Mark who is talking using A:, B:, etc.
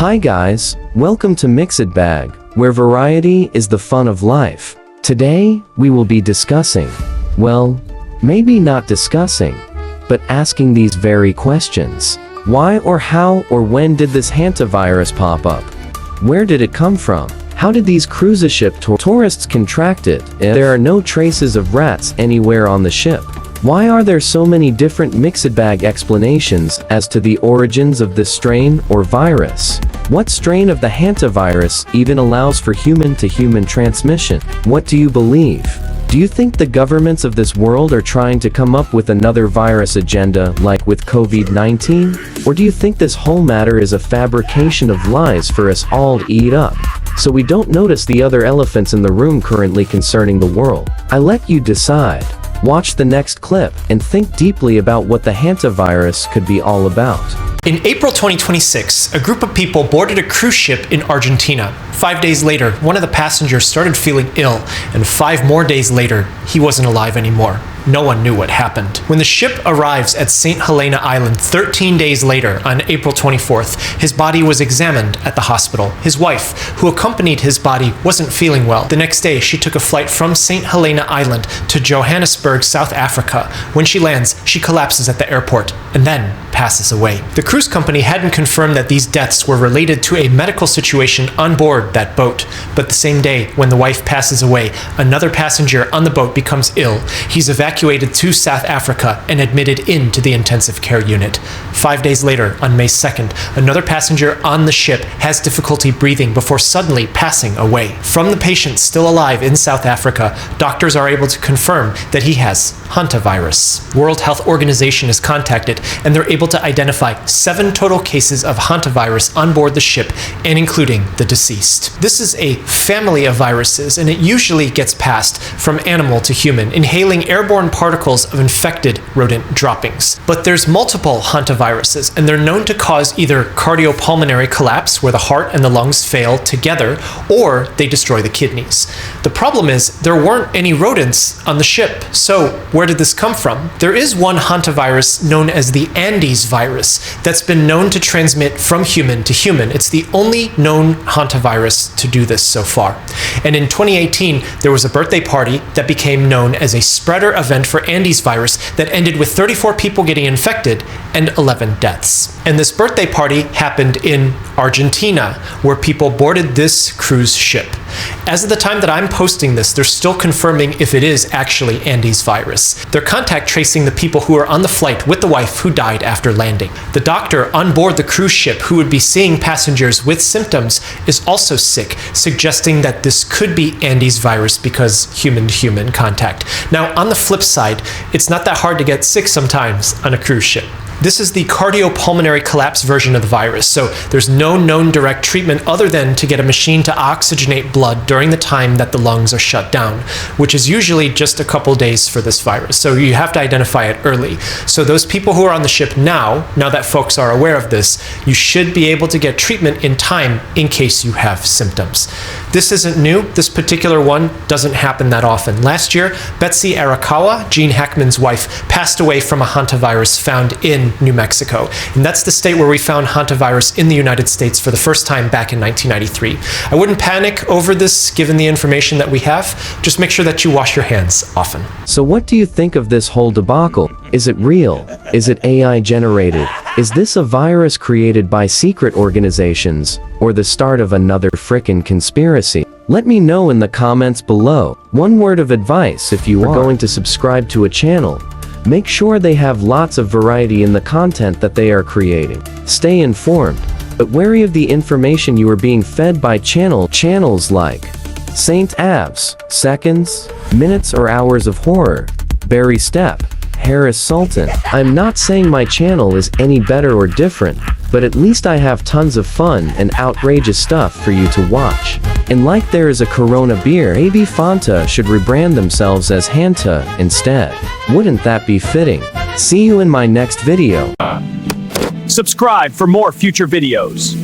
A: Hi guys, welcome to MixedBag, where variety is the fun of life. Today, we will be discussing, well, maybe not discussing, but asking these very questions. Why or how or when did this hantavirus pop up? Where did it come from? How did these cruise ship tourists contract it if there are no traces of rats anywhere on the ship? Why are there so many different MixedBag explanations as to the origins of this strain or virus? What strain of the hantavirus even allows for human-to-human transmission? What do you believe? Do you think the governments of this world are trying to come up with another virus agenda like with COVID-19? Or do you think this whole matter is a fabrication of lies for us all to eat up, so we don't notice the other elephants in the room currently concerning the world? I let you decide. Watch the next clip and think deeply about what the hantavirus could be all about.
B: In April 2026, a group of people boarded a cruise ship in Argentina. 5 days later, one of the passengers started feeling ill, and 5 more days later, he wasn't alive anymore. No one knew what happened. When the ship arrives at St. Helena Island 13 days later, on April 24th, his body was examined at the hospital. His wife, who accompanied his body, wasn't feeling well. The next day, she took a flight from St. Helena Island to Johannesburg, South Africa. When she lands, she collapses at the airport and then passes away. The cruise company hadn't confirmed that these deaths were related to a medical situation on board that boat. But the same day, when the wife passes away, another passenger on the boat becomes ill. He's evacuated to South Africa and admitted into the intensive care unit. 5 days later, on May 2nd, another passenger on the ship has difficulty breathing before suddenly passing away. From the patient still alive in South Africa, doctors are able to confirm that he has hantavirus. World Health Organization is contacted, and they're able to identify 7 total cases of hantavirus on board the ship, and including the deceased. This is a family of viruses, and it usually gets passed from animal to human, inhaling airborne particles of infected rodent droppings. But there's multiple hantaviruses, and they're known to cause either cardiopulmonary collapse, where the heart and the lungs fail together, or they destroy the kidneys. The problem is there weren't any rodents on the ship, so where did this come from? There is one hantavirus known as the Andes virus that's been known to transmit from human to human. It's the only known hantavirus to do this so far. And in 2018, there was a birthday party that became known as a spreader event for Andes virus that ended with 34 people getting infected and 11 deaths. And this birthday party happened in Argentina, where people boarded this cruise ship. As of the time that I'm posting this, they're still confirming if it is actually Andes virus. They're contact tracing the people who are on the flight with the wife who died after landing. The doctor on board the cruise ship who would be seeing passengers with symptoms is also sick, suggesting that this could be Andes virus because human-to-human contact. Now, on the flip side, it's not that hard to get sick sometimes on a cruise ship. This is the cardiopulmonary collapse version of the virus, so there's no known direct treatment other than to get a machine to oxygenate blood during the time that the lungs are shut down, which is usually just a couple days for this virus, so you have to identify it early. So those people who are on the ship now that folks are aware of this, you should be able to get treatment in time in case you have symptoms. This isn't new. This particular one doesn't happen that often. Last year, Betsy Arakawa, Gene Hackman's wife, passed away from a hantavirus found in New Mexico. And that's the state where we found hantavirus in the United States for the first time back in 1993. I wouldn't panic over this given the information that we have. Just make sure that you wash your hands often.
A: So what do you think of this whole debacle? Is it real? Is it AI generated? Is this a virus created by secret organizations, or the start of another frickin' conspiracy? Let me know in the comments below. One word of advice: if you are going to subscribe to a channel, make sure they have lots of variety in the content that they are creating. Stay informed, but wary of the information you are being fed by channels like Saint Abs, Seconds, Minutes or Hours of Horror, Barry Step, Harris Sultan. I'm not saying my channel is any better or different, but at least I have tons of fun and outrageous stuff for you to watch. And like there is a Corona beer, maybe Fanta should rebrand themselves as Hanta instead. Wouldn't that be fitting? See you in my next video.
C: Subscribe for more future videos.